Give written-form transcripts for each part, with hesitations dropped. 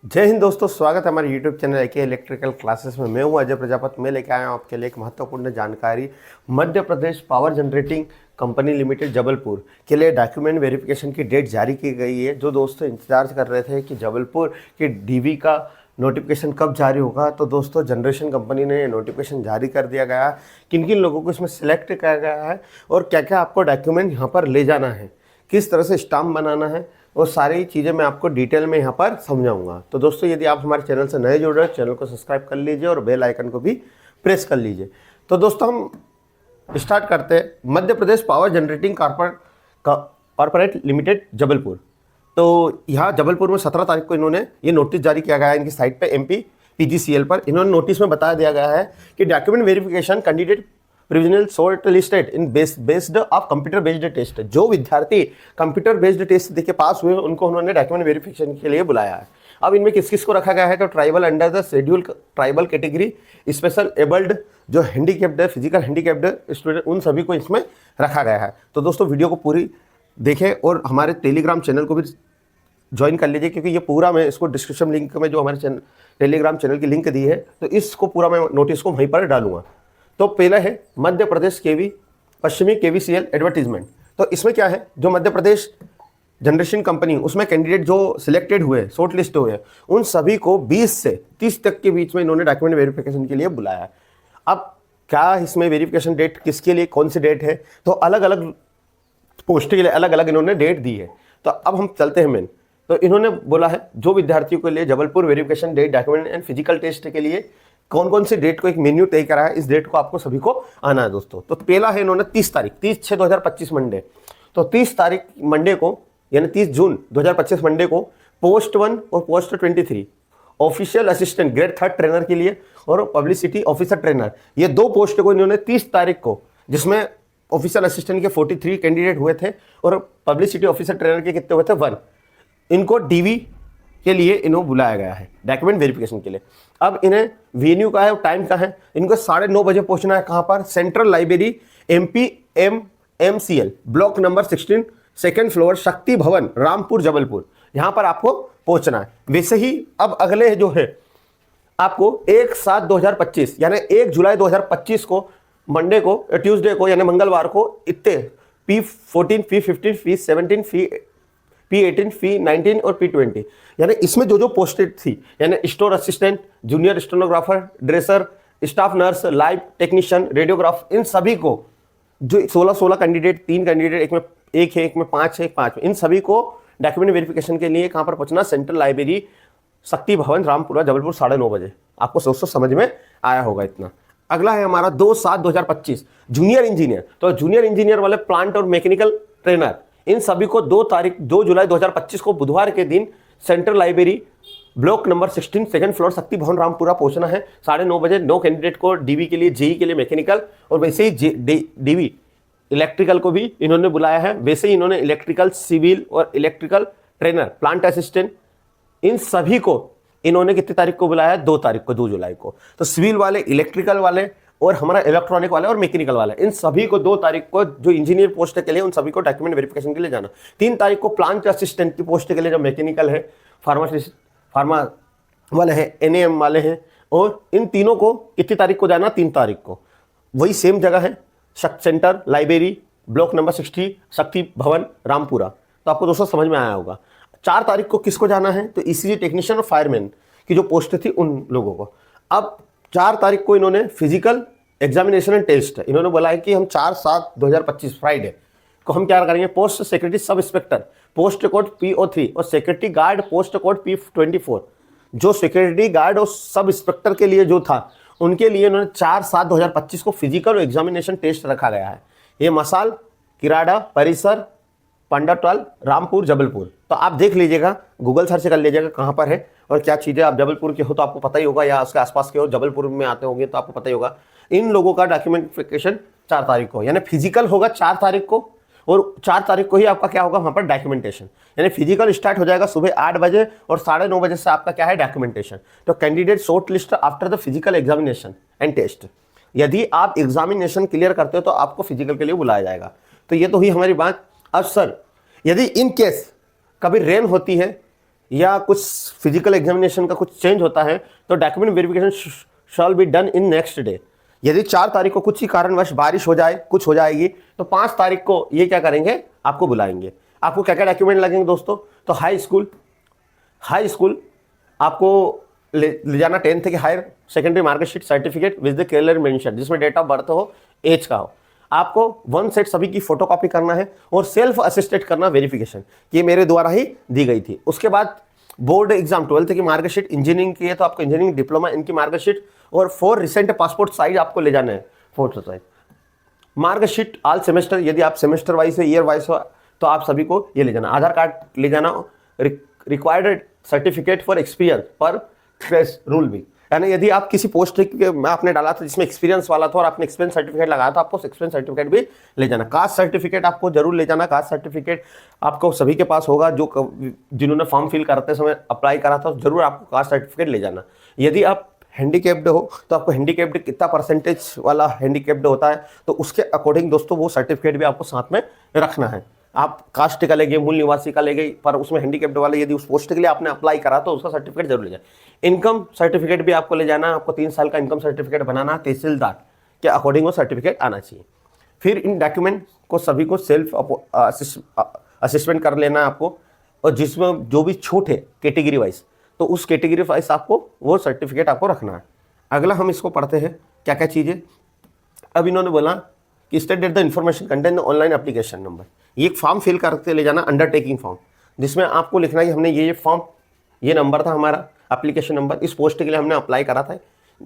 जय हिंद दोस्तों, स्वागत है हमारे YouTube channel AK electrical classes में। मैं हूं अजय प्रजापति। मैं लेके आया हूं आपके लिए एक महत्वपूर्ण जानकारी। Madhya Pradesh power generating company limited Jabalpur के लिए डॉक्यूमेंट वेरिफिकेशन की डेट जारी की गई है। जो दोस्तों इंतजार कर रहे थे कि जबलपुर की डीवी का नोटिफिकेशन कब जारी होगा, तो दोस्तों जनरेशन कंपनी ने नोटिफिकेशन जारी कर दिया गया। किन किन लोगों को इसमें सिलेक्ट किया गया है और क्या क्या आपको डॉक्यूमेंट यहाँ पर ले जाना है, किस तरह से स्टाम्प बनाना है, वो सारी चीज़ें मैं आपको डिटेल में यहाँ पर समझाऊंगा। तो दोस्तों यदि आप हमारे चैनल से नए जुड़ रहे हैं, चैनल को सब्सक्राइब कर लीजिए और बेल आइकन को भी प्रेस कर लीजिए। तो दोस्तों हम स्टार्ट करते हैं। Madhya Pradesh power generating corporate limited Jabalpur. तो यहाँ जबलपुर में 17 तारीख को इन्होंने ये नोटिस जारी किया गया है इनकी साइट पे MP PGCL पर। इन्होंने नोटिस में बता दिया गया है कि document verification candidate provisional short listed in based of computer based test. जो विद्यार्थी कंप्यूटर बेस्ड टेस्ट देके पास हुए उनको उन्होंने डॉक्यूमेंट वेरिफिकेशन के लिए बुलाया है। अब इनमें किस किस को रखा गया है, तो tribal under the schedule tribal category, special abled, जो हैंडीकैप्ड है, फिजिकल हैंडीकैप्ड स्टूडेंट, उन सभी को इसमें रखा गया है। तो दोस्तों वीडियो को पूरी देखें और हमारे टेलीग्राम चैनल को भी ज्वाइन कर लीजिए, क्योंकि ये पूरा मैं इसको डिस्क्रिप्शन लिंक में जो हमारे टेलीग्राम चैनल की लिंक दी है, तो इसको पूरा मैं नोटिस को वहीं पर डालूंगा। तो पहला है मध्य प्रदेश पश्चिमी KVCL एडवर्टीजमेंट। तो इसमें क्या है, जो मध्य प्रदेश जनरेशन कंपनी उसमें कैंडिडेट जो सिलेक्टेड हुए, शॉर्ट लिस्ट हुए, उन सभी को 20 से 30 तक के बीच में इन्होंने डॉक्यूमेंट वेरिफिकेशन के लिए बुलाया है। अब क्या इसमें वेरिफिकेशन डेट किसके लिए, कौन सी डेट है, तो अलग अलग पोस्ट के लिए अलग अलग इन्होंने डेट दी है। तो अब हम चलते हैं मेन। तो इन्होंने बोला है जो विद्यार्थियों के लिए Jabalpur verification date document and physical test के लिए कौन कौन सी डेट को एक मेन्यू तय करा है, इस डेट को आपको सभी को आना है दोस्तों। तो पहला है इन्होंने 30/6/2025 मंडे। तो 30 तारीख मंडे को, यानी 30 जून 2025 मंडे को पोस्ट 1 और post 23 official assistant grade 3 trainer के लिए और पब्लिसिटी ऑफिसर ट्रेनर, ये 2 पोस्ट को इन्होंने 30 तारीख को, जिसमें ऑफिशियल असिस्टेंट के 43 कैंडिडेट हुए थे और पब्लिसिटी ऑफिसर ट्रेनर के कितने हुए थे, 1, इनको DV के लिए इन्हों बुलाया गया है डॉक्यूमेंट वेरिफिकेशन के लिए। अब इन्हें वेन्यू का है, टाइम का है, इनको 9:30 बजे पहुंचना है। कहां पर, central library MP MCL block number 16 2nd floor शक्ति भवन रामपुर जबलपुर, यहां पर आपको पहुंचना है। वैसे ही अब अगले जो है आपको 1/7/2025 यानी 1 जुलाई 2025 को मंडे को, ट्यूसडे को, यानी मंगलवार को इतने P14 P15 P17 P18 P19 और P20, यानी इसमें जो जो पोस्टेड थी, यानी store assistant, junior stenographer, dresser, staff nurse, live technician, radiograph, इन सभी को जो 16 कैंडिडेट, 3 कैंडिडेट, एक में 1 है, एक में 5 है, 5 में, इन सभी को डॉक्यूमेंट वेरिफिकेशन के लिए कहां पर पहुंचना, सेंट्रल लाइब्रेरी शक्ति भवन रामपुरा जबलपुर 9:30 बजे। आपको दोस्तों समझ में आया होगा इतना। अगला है हमारा 2/7/2025 जूनियर इंजीनियर। तो जूनियर इंजीनियर वाले प्लांट और मैकेनिकल ट्रेनर, इन सभी को 2 जुलाई 2025 को बुधवार के दिन central library block number 16 2nd floor शक्ति भवन रामपुरा पहुंचना है 9:30 बजे। 9 कैंडिडेट को DV के लिए, JE के लिए मैकेनिकल, और वैसे ही DV इलेक्ट्रिकल को भी इन्होंने बुलाया है। वैसे ही इन्होंने इलेक्ट्रिकल, सिविल और इलेक्ट्रिकल ट्रेनर, प्लांट असिस्टेंट, इन सभी को इन्होंने कितनी तारीख को बुलाया है, 2 तारीख को, 2 जुलाई को। तो सिविल वाले, इलेक्ट्रिकल वाले और हमारा इलेक्ट्रॉनिक वाले और मैकेनिकल वाले, इन सभी को 2 तारीख को, जो इंजीनियर पोस्ट के लिए, उन सभी को डॉक्यूमेंट वेरिफिकेशन के लिए जाना। 3 तारीख को प्लांट असिस्टेंट की पोस्ट के लिए, जो मैकेनिकल है, फार्मा वाले हैं, NAM वाले हैं, और इन तीनों को कितनी तारीख को जाना, 3 तारीख को। वही सेम जगह है, सेंटर लाइब्रेरी ब्लॉक नंबर 60 शक्ति भवन रामपुरा। तो आपको दोस्तों समझ में आया होगा। 4 तारीख को किसको जाना है, तो ECG टेक्नीशियन और फायरमैन की जो पोस्ट थी उन लोगों को। अब 4 तारीख को इन्होंने फिजिकल एग्जामिनेशन एंड टेस्ट, इन्होंने बोला है कि हम 4/7/2025 फ्राइडे को हम क्या करेंगे, post secretary sub inspector post code PO3 और secretary guard post code P24, जो सेक्रेटरी गार्ड और सब इंस्पेक्टर के लिए जो था, उनके लिए इन्होंने 4/7/2025 को फिजिकल एग्जामिनेशन टेस्ट रखा गया है। ये मसाल, किराड़ा, परिसर, पंडाटाल, रामपुर, जबलपुर। तो आप देख लीजिएगा, गूगल सर्च कर लीजिएगा कहाँ पर है और क्या चीज़ें। आप जबलपुर के हो तो आपको पता ही होगा, या उसके आसपास के हो, जबलपुर में आते होंगे तो आपको पता ही होगा। इन लोगों का डॉक्यूमेंटिफिकेशन 4 तारीख को, यानी फिजिकल होगा 4 तारीख को, और 4 तारीख को ही आपका क्या होगा वहाँ पर डॉक्यूमेंटेशन। यानी फिजिकल स्टार्ट हो जाएगा सुबह 8 बजे और 9:30 बजे से आपका क्या है, डॉक्यूमेंटेशन। तो candidate short list after the physical examination and test. यदि आप एग्जामिनेशन क्लियर करते हो तो आपको फिजिकल के लिए बुलाया जाएगा। तो ये तो हुई हमारी बात। अब सर, यदि इन केस कभी रेन होती है या कुछ फिजिकल एग्जामिनेशन का कुछ चेंज होता है तो document verification shawl be done in next day. यदि 4 तारीख को कुछ ही कारणवश बारिश हो जाए, कुछ हो जाएगी, तो 5 तारीख को ये क्या करेंगे, आपको बुलाएंगे। आपको क्या क्या डॉक्यूमेंट लगेंगे दोस्तों, तो हाई स्कूल आपको ले जाना 10th की higher secondary marksheet certificate with the clear mention, जिसमें डेट ऑफ बर्थ हो, एज का हो। आपको 1 सेट सभी की फोटोकॉपी करना है और सेल्फ असिस्टेड करना वेरिफिकेशन कि ये मेरे द्वारा ही दी गई थी। उसके बाद बोर्ड एग्जाम 12th की मार्कशीट, इंजीनियरिंग की है तो आपको इंजीनियरिंग डिप्लोमा इनकी मार्कशीट और 4 रिसेंट पासपोर्ट साइज आपको ले जाना है, photo size marksheet all semester. यदि आप सेमेस्टर वाइज है, ईयर वाइज हो, तो आप सभी को ये ले जाना। आधार कार्ड ले जाना, रिक्वायर्ड सर्टिफिकेट फॉर एक्सपीरियंस पर फ्रेश रूल भी, यानी यदि आप किसी पोस्ट में आपने डाला था जिसमें एक्सपीरियंस वाला था और आपने एक्सपीरियंस सर्टिफिकेट लगाया था, आपको एक्सपीरियंस सर्टिफिकेट भी ले जाना। कास्ट सर्टिफिकेट आपको जरूर ले जाना। कास्ट सर्टिफिकेट आपको सभी के पास होगा, जो जिन्होंने फॉर्म फिल करते समय अप्लाई करा था, जरूर आपको कास्ट सर्टिफिकेट ले जाना। यदि आप हैंडीकैप्ड हो तो आपको हैंडीकैप्ड कितना परसेंटेज वाला हैंडीकैप्ड होता है, तो उसके अकॉर्डिंग दोस्तों वो सर्टिफिकेट भी आपको साथ में रखना है। आप कास्ट का ले गए, मूल निवासी का ले गए, पर उसमें हैंडीकैप्ड वाले यदि उस पोस्ट के लिए आपने अप्लाई करा तो उसका सर्टिफिकेट जरूर ले जाए। इनकम सर्टिफिकेट भी आपको ले जाना। आपको 3 साल का इनकम सर्टिफिकेट बनाना, तहसीलदार के अकॉर्डिंग वो सर्टिफिकेट आना चाहिए। फिर इन डॉक्यूमेंट को सभी को सेल्फ असेसमेंट कर लेना है आपको, और जिसमें जो भी छूट है कैटेगरी वाइज, तो उस कैटेगरी वाइज आपको वो सर्टिफिकेट आपको रखना है। अगला हम इसको पढ़ते हैं क्या क्या चीज़ें। अब इन्होंने बोला कि state the information content online application number. ये एक फॉर्म फिल करके ले जाना, अंडरटेकिंग फॉर्म, जिसमें आपको लिखना है कि हमने ये फॉर्म, ये नंबर था हमारा एप्लीकेशन नंबर, इस पोस्ट के लिए हमने अप्लाई करा था,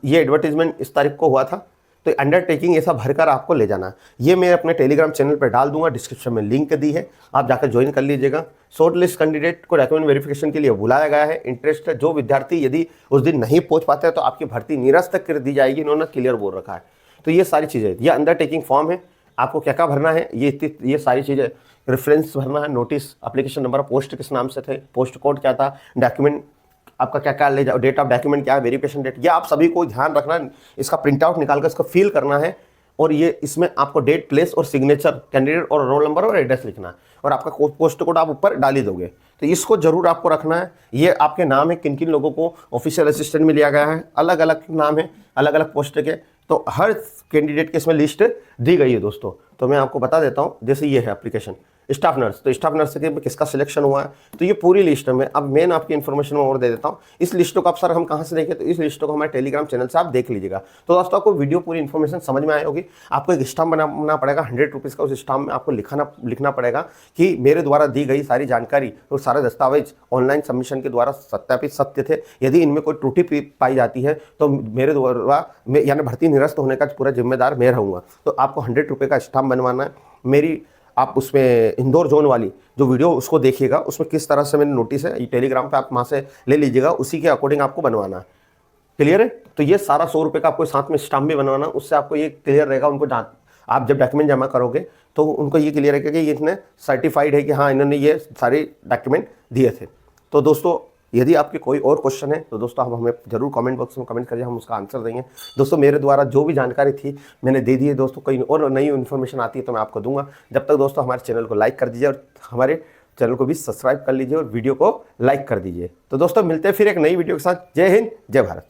ये एडवर्टीजमेंट इस तारीख को हुआ था, तो अंडरटेकिंग ऐसा भरकर आपको ले जाना। ये मैं अपने टेलीग्राम चैनल पर डाल दूंगा, डिस्क्रिप्शन में लिंक दी है, आप जाकर ज्वाइन कर लीजिएगा। शॉर्ट लिस्ट कैंडिडेट को डॉक्यूमेंट वेरिफिकेशन के लिए बुलाया गया है। इंटरेस्ट जो विद्यार्थी यदि उस दिन नहीं पहुंच पाते हैं तो आपकी भर्ती निरस्त कर दी जाएगी, इन्होंने क्लियर बोल रखा है। तो ये सारी चीज़ें, ये अंडरटेकिंग फॉर्म है, आपको क्या क्या भरना है, ये सारी चीज़ें, रेफरेंस भरना है, नोटिस, एप्लीकेशन नंबर, पोस्ट किस नाम से थे, पोस्ट कोड क्या था, डॉक्यूमेंट आपका क्या क्या ले जाओ, डेट ऑफ डॉक्यूमेंट क्या है, वेरिफिकेशन डेट, ये आप सभी को ध्यान रखना। इसका प्रिंट आउट निकाल कर इसको फिल करना है, और ये इसमें आपको डेट, प्लेस और सिग्नेचर, कैंडिडेट और रोल नंबर और एड्रेस लिखना है, और आपका पोस्ट कोड आप ऊपर डाल ही दोगे। तो इसको जरूर आपको रखना है। ये आपके नाम है, किन किन लोगों को ऑफिशियल असिस्टेंट में लिया गया है, अलग अलग नाम है, अलग अलग पोस्ट के, तो हर कैंडिडेट की इसमें लिस्ट दी गई है दोस्तों। तो मैं आपको बता देता हूँ, जैसे ये है एप्लीकेशन स्टाफ नर्स, तो स्टाफ नर्स के किसका सिलेक्शन हुआ है, तो ये पूरी लिस्ट में अब मेन आपकी इन्फॉर्मेशन में और दे देता हूँ। इस लिस्ट को आप सर हम कहाँ से देखें, तो इस लिस्ट को हमारे टेलीग्राम चैनल से आप देख लीजिएगा। तो दोस्तों आपको वीडियो पूरी इन्फॉर्मेशन समझ में आई होगी। आपको एक स्टाम्प बनाना पड़ेगा 100 रुपीज़ का, उस स्टाम्प में आपको लिखना पड़ेगा कि मेरे द्वारा दी गई सारी जानकारी और सारे दस्तावेज ऑनलाइन सबमिशन के द्वारा सत्यापित सत्य थे। यदि इनमें कोई त्रुटि पाई जाती है तो मेरे द्वारा यानी भर्ती निरस्त होने का पूरा जिम्मेदार मैं रहूँगा। तो आपको 100 रुपये का स्टाम्प बनवाना है। मेरी आप उसमें इंदौर जोन वाली जो वीडियो उसको देखिएगा, उसमें किस तरह से मैंने नोटिस है, ये टेलीग्राम पे आप वहाँ से ले लीजिएगा, उसी के अकॉर्डिंग आपको बनवाना है। क्लियर है? तो ये सारा 100 रुपये का आपको साथ में स्टाम्प भी बनवाना, उससे आपको ये क्लियर रहेगा। उनको आप जब डॉक्यूमेंट जमा करोगे तो उनको ये क्लियर रहेगा कि ये इतने सर्टिफाइड है कि हाँ इन्होंने ये सारे डॉक्यूमेंट दिए थे। तो दोस्तों यदि आपके कोई और क्वेश्चन है तो दोस्तों आप हमें जरूर कमेंट बॉक्स में कमेंट करिए, हम उसका आंसर देंगे। दोस्तों मेरे द्वारा जो भी जानकारी थी मैंने दे दी है दोस्तों, कोई और नई इन्फॉर्मेशन आती है तो मैं आपको दूंगा। जब तक दोस्तों हमारे चैनल को लाइक कर दीजिए और हमारे चैनल को भी सब्सक्राइब कर लीजिए और वीडियो को लाइक कर दीजिए। तो दोस्तों मिलते हैं फिर एक नई वीडियो के साथ। जय हिंद, जय भारत।